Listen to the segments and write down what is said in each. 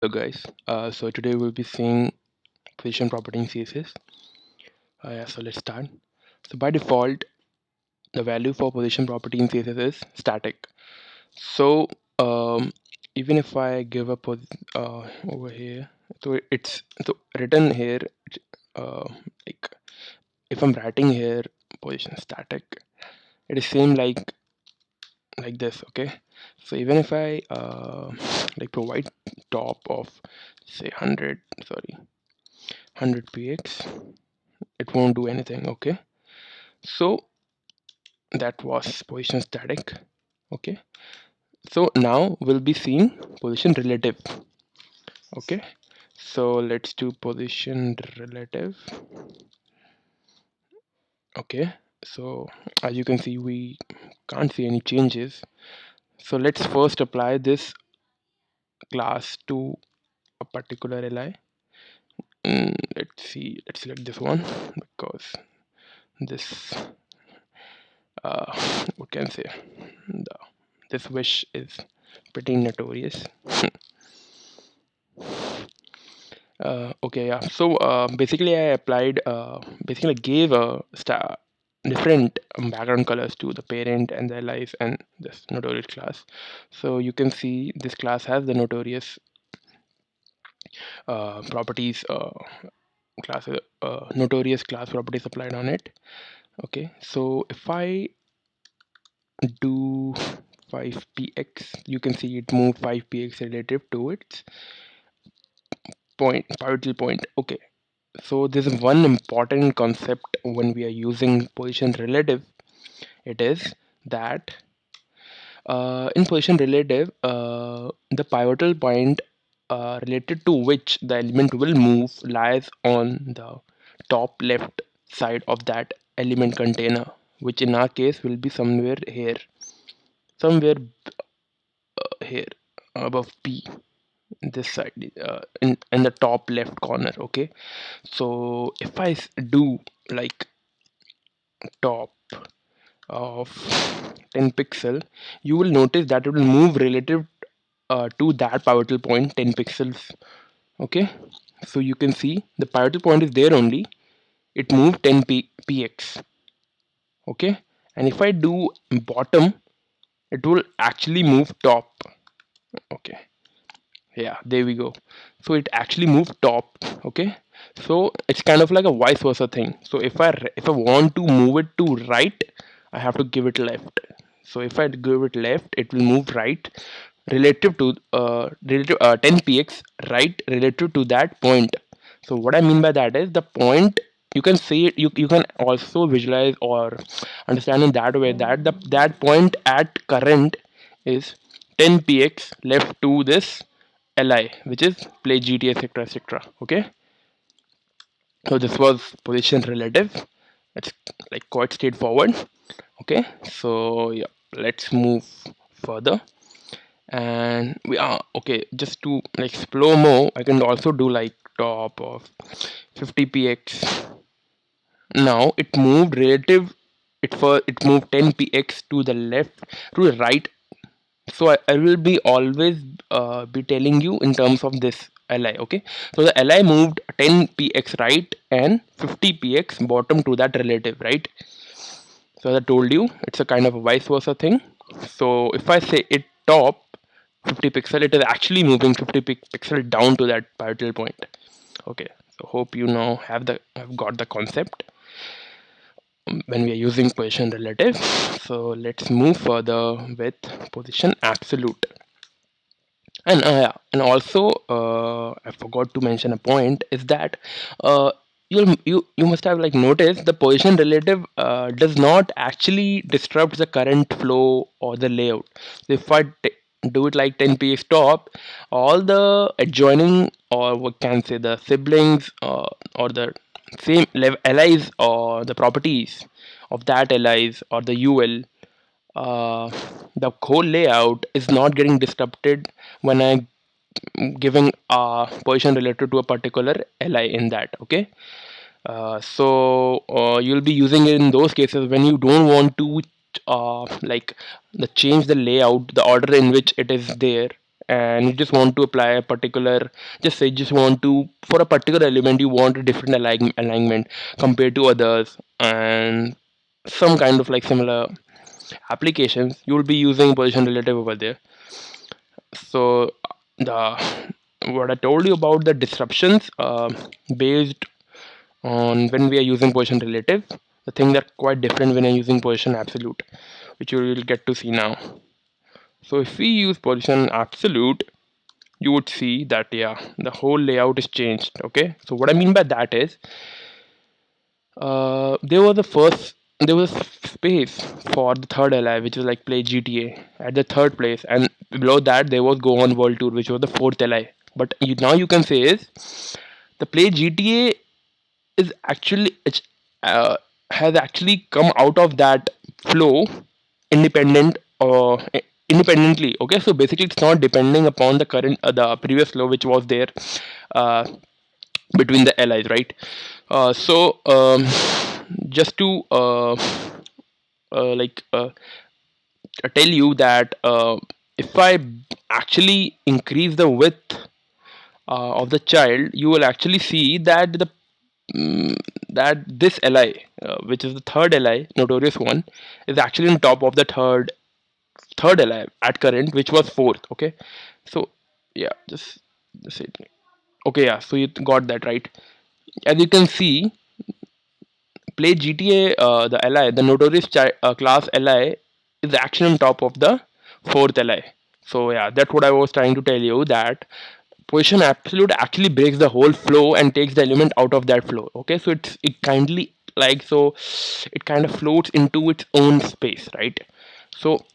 Hello guys, so today we'll be seeing position property in CSS. Yeah, so let's start. So by default, the value for position property in CSS is static. So even if I give a over here, so it's so written here, uh, like if I'm writing here position static, it is same like this. Okay, so even if I like provide top of say 100, sorry, 100 px, it won't do anything. Okay, so that was position static. Okay, so now we'll be seeing position relative. Okay, so let's do position relative. Okay, so as you can see, we can't see any changes. So let's first apply this class to a particular li. Let's see, let's select this one because this what can I say, the, this wish is pretty notorious. Okay, yeah, so basically I applied basically I gave a different background colors to the parent and the allies and this notorious class. So you can see this class has the notorious properties class notorious class properties applied on it. Okay, so if I do 5px, you can see it moved 5px relative to its pivotal point. Okay, so this is one important concept when we are using position relative. It is that in position relative, the pivotal point related to which the element will move lies on the top left side of that element container, which in our case will be somewhere here, somewhere here above p, this side, in the top left corner. Okay, so if I do like top of 10 pixel, you will notice that it will move relative to that pivotal point 10 pixels. Okay, so you can see the pivotal point is there only, it moved 10 px. Okay, and if I do bottom, it will actually move top. Okay, yeah, there we go. So it actually moved top. Okay, so it's kind of like a vice versa thing. So if I want to move it to right, I have to give it left. So if I give it left, it will move right relative to 10 px right relative to that point. So what I mean by that is the point, you can see it, you can also visualize or understand in that way that that point at current is 10 px left to this li, which is play gta, etc, etc. Okay, so this was position relative. It's like quite straightforward. Okay, so yeah, let's move further. And we are okay, just to like explore more, I can also do like top of 50px. Now it moved relative, it moved 10px to the left, to the right. So I will be always be telling you in terms of this li. Okay, so the li moved 10px right and 50px bottom to that relative, right? So as I told you, it's a kind of a vice versa thing. So if I say it top 50 pixel, it is actually moving 50 pixel down to that pivotal point. Okay, so hope you now have got the concept when we are using position relative. So let's move further with position absolute. And also I forgot to mention a point is that you must have like noticed the position relative does not actually disrupt the current flow or the layout. So if I do it like 10 px top, all the adjoining, or what can say, the siblings or the same level allies or the properties of that allies or the ul, uh, the whole layout is not getting disrupted when I giving a position related to a particular li in that. Okay, so you'll be using it in those cases when you don't want to like the change the layout, the order in which it is there, and you just want to apply a particular, just say just want to, for a particular element you want a different alignment compared to others, and some kind of like similar applications, you will be using position relative over there. So the what I told you about the disruptions based on when we are using position relative, the things are quite different when you're using position absolute, which you will get to see now. So if we use position absolute, you would see that yeah, the whole layout is changed. Okay, so what I mean by that is there was a space for the third ally, which was like play GTA at the third place, and below that there was go on world tour, which was the fourth ally. But now you can say is the play GTA is actually uh, has actually come out of that flow independent independently. Okay, so basically it's not depending upon the current the previous flow which was there uh, between the allies, right? So just to like tell you that if I actually increase the width of the child, you will actually see that mm, that this li, which is the third li, notorious one, is actually on top of the third li at current, which was fourth. Okay, so yeah, just say it. Okay, yeah, so you got that right. As you can see, play GTA, the li, the notorious class li, is actually on top of the fourth li. So yeah, that's what I was trying to tell you, that position absolute actually breaks the whole flow and takes the element out of that flow. Okay, so it kindly like so it kind of floats into its own space, right? So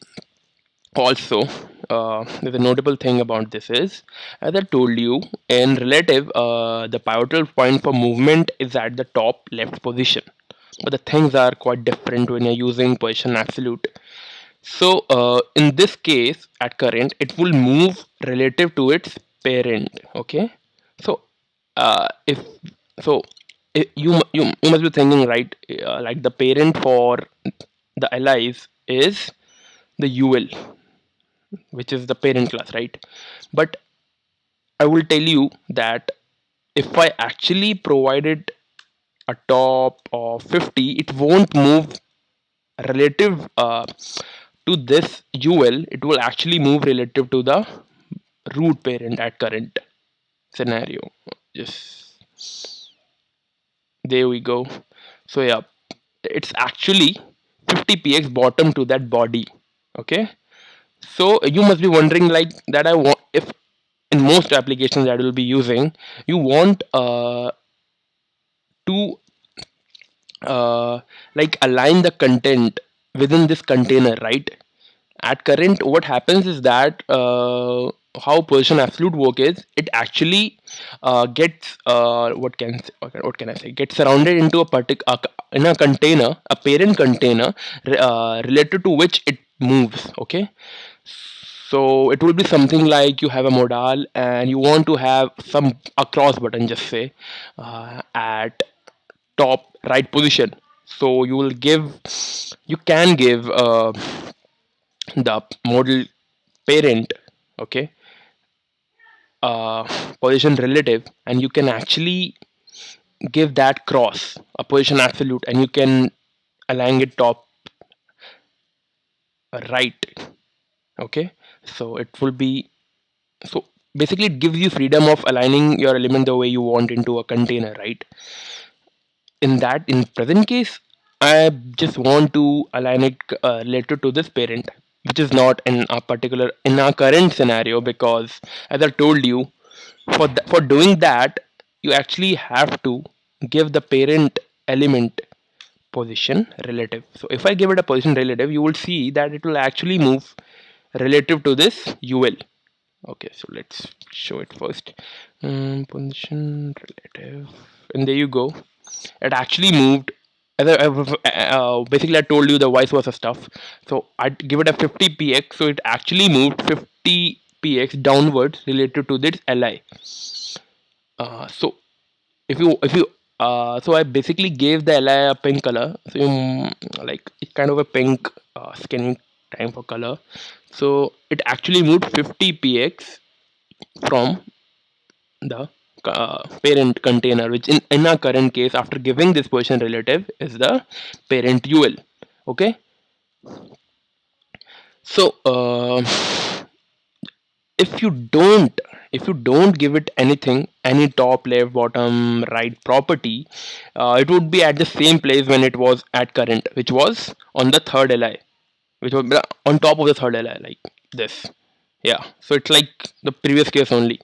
also there's a notable thing about this is, as I told you, in relative the pivotal point for movement is at the top left position, but the things are quite different when you're using position absolute. So in this case, at current, it will move relative to its parent. Okay. So if so, you must be thinking, right? Like the parent for the allies is the UL, which is the parent class, right? But I will tell you that if I actually provided a top of 50, it won't move relative to this UL. It will actually move relative to the root parent at current scenario. Just there we go. So yeah, it's actually 50px bottom to that body. Okay, so you must be wondering like that. I want, if in most applications that will be using, you want to like align the content within this container, right? At current, what happens is that how position absolute work is, it actually gets what can I say, gets surrounded into a particular in a container, a parent container related to which it moves. Okay, so it will be something like you have a modal and you want to have some across button, just say at top right position. So you can give the model parent, okay, uh, position relative, and you can actually give that cross a position absolute, and you can align it top right. Okay, so it will be, so basically it gives you freedom of aligning your element the way you want into a container, right? In present case, I just want to align it related to this parent, which is not in a particular in our current scenario, because as I told you, for doing that, you actually have to give the parent element position relative. So if I give it a position relative, you will see that it will actually move relative to this ul. Okay, so let's show it first. Position relative, and there you go. It actually moved. Basically, I told you the vice versa stuff. So I give it a 50px, so it actually moved 50px downwards related to this li. So if you so I basically gave the li a pink color. So like it's kind of a pink scanning time for color. So it actually moved 50px from the parent container, which in our current case, after giving this position relative, is the parent UL. Okay, so if you don't give it anything, any top, left, bottom, right property, it would be at the same place when it was at current, which was on the third li, which was on top of the third li, like this. Yeah, so it's like the previous case only.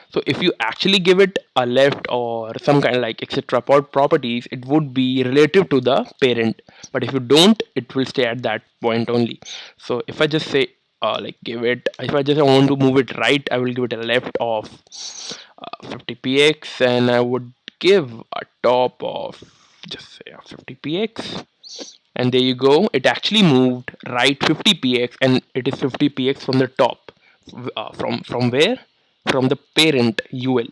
So if you actually give it a left or some kind of like etc properties, it would be relative to the parent. But if you don't, it will stay at that point only. So if I just say like give it, if I just want to move it right, I will give it a left of 50 px, and I would give a top of just say 50 px, and there you go, it actually moved right 50 px, and it is 50 px from the top. From where? From the parent UL.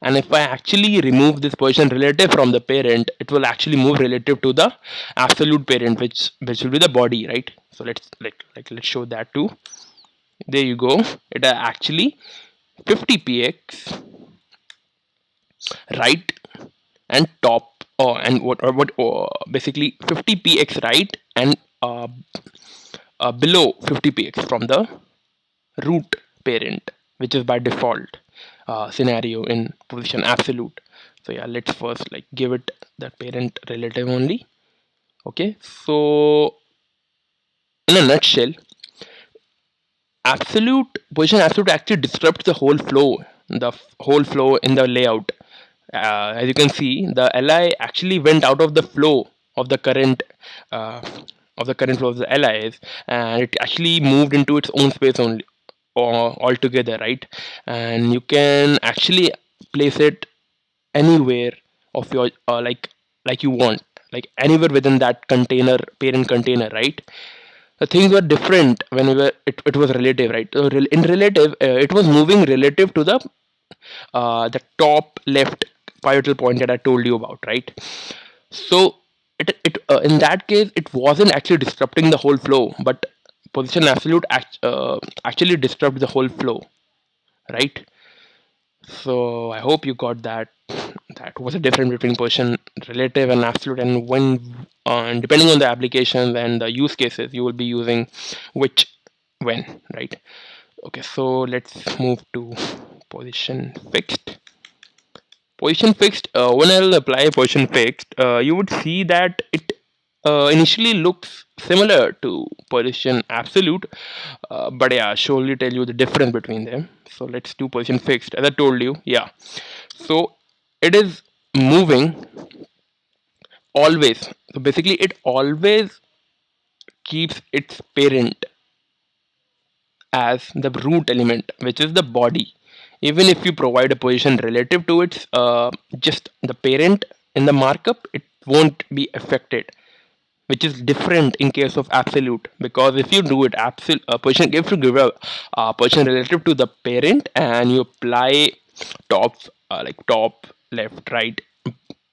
And if I actually remove this position relative from the parent, it will actually move relative to the absolute parent, which will be the body, right? So let's show that too. There you go, it actually 50 px right and top, and what basically 50 px right and below 50 px from the root parent, which is by default scenario in position absolute. So yeah, let's first like give it the parent relative only. Okay, so in a nutshell, absolute position absolute actually disrupts the whole flow, whole flow in the layout. As you can see, the li actually went out of the flow of the current uh, flow of the lis, and it actually moved into its own space only, or altogether, right? And you can actually place it anywhere of your like you want, like anywhere within that container, parent container, right? The things were different when it was relative, right? So in relative, it was moving relative to the top left pivotal point that I told you about, right? So in that case, it wasn't actually disrupting the whole flow, but position absolute actually disrupt the whole flow, right? So I hope you got that. That was a difference between position relative and absolute, and when depending on the applications and the use cases, you will be using which when, right? Okay, so let's move to position fixed. Position fixed, when I'll apply position fixed, you would see that it initially looks similar to position absolute, but yeah, I'll surely tell you the difference between them. So let's do position fixed, as I told you. Yeah, so it is moving always. So basically, it always keeps its parent as the root element, which is the body. Even if you provide a position relative to its just the parent in the markup, it won't be affected, which is different in case of absolute. Because if you do it absolute position, if you give a position relative to the parent and you apply top like top, left, right,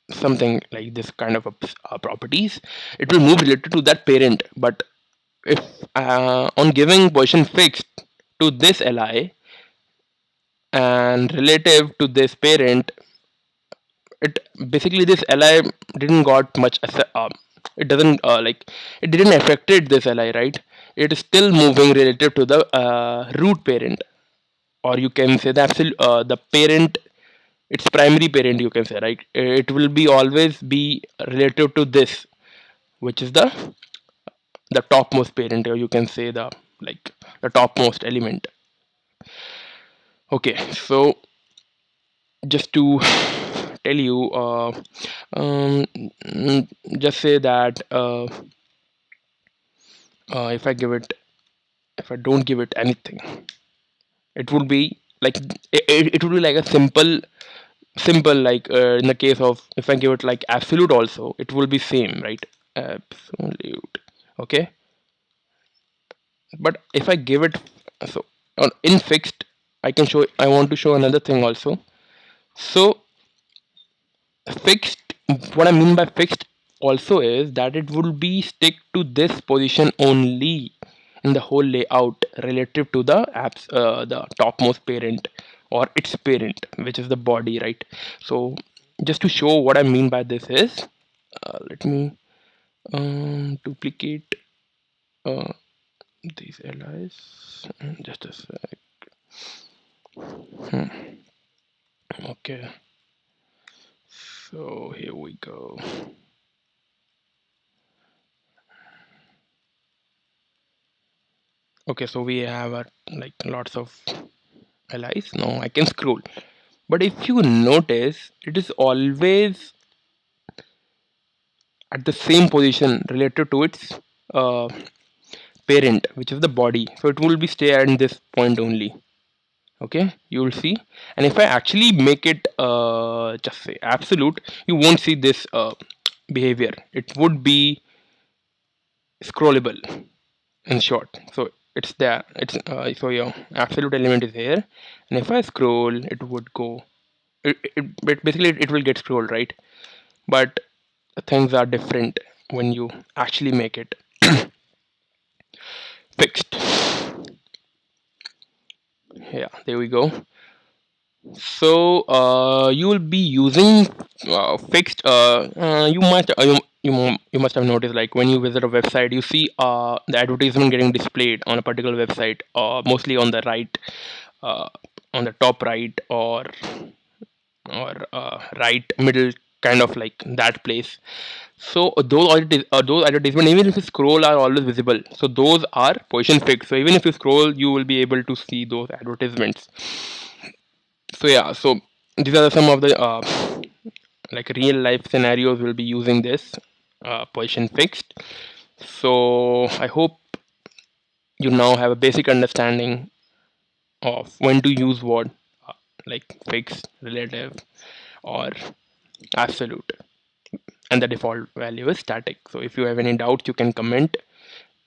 something like this kind of properties, it will move related to that parent. But if on giving position fixed to this li and relative to this parent, it basically this li didn't got much it doesn't it didn't affected this li, right? It is still moving relative to the root parent, or you can say the the parent, its primary parent, you can say, right? It will be always be relative to this, which is the topmost parent, or you can say the topmost element. Okay, so just to tell you, um, just say that if I don't give it anything, it would be like it would be like a simple like in the case of if I give it like absolute also, it will be same, right? Absolute. Okay, but if I give it, so in fixed, I want to show another thing also. So fixed, what I mean by fixed also is that it will be stick to this position only. in the whole layout relative to the topmost parent or its parent, which is the body, right? So just to show what I mean by this is, let me duplicate uh, these LIs. Just a sec. Okay, so here we go. Okay, so we have like lots of LIs. Now I can scroll, but if you notice, it is always at the same position related to its uh, parent, which is the body. So it will be stay at this point only. Okay, you will see. And if I actually make it just say absolute, you won't see this behavior. It would be scrollable, in short. So it's there. It's so yeah, absolute element is here, and if I scroll, it would go. But basically it will get scrolled, right? But things are different when you actually make it fixed. Yeah, there we go. So you will be using fixed. You must have noticed, like when you visit a website, you see the advertisement getting displayed on a particular website, mostly on the right, uh, on the top right, or right middle, kind of like that place. So those advertisements, even if you scroll, are always visible. So those are position fixed. So even if you scroll, you will be able to see those advertisements. So yeah, so these are some of the like real life scenarios we'll be using this position fixed. So I hope you now have a basic understanding of when to use what, uh, like fixed, relative, or absolute, and the default value is static. So if you have any doubts, you can comment,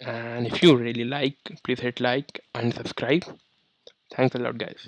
and if you really like, please hit like and subscribe. Thanks a lot, guys.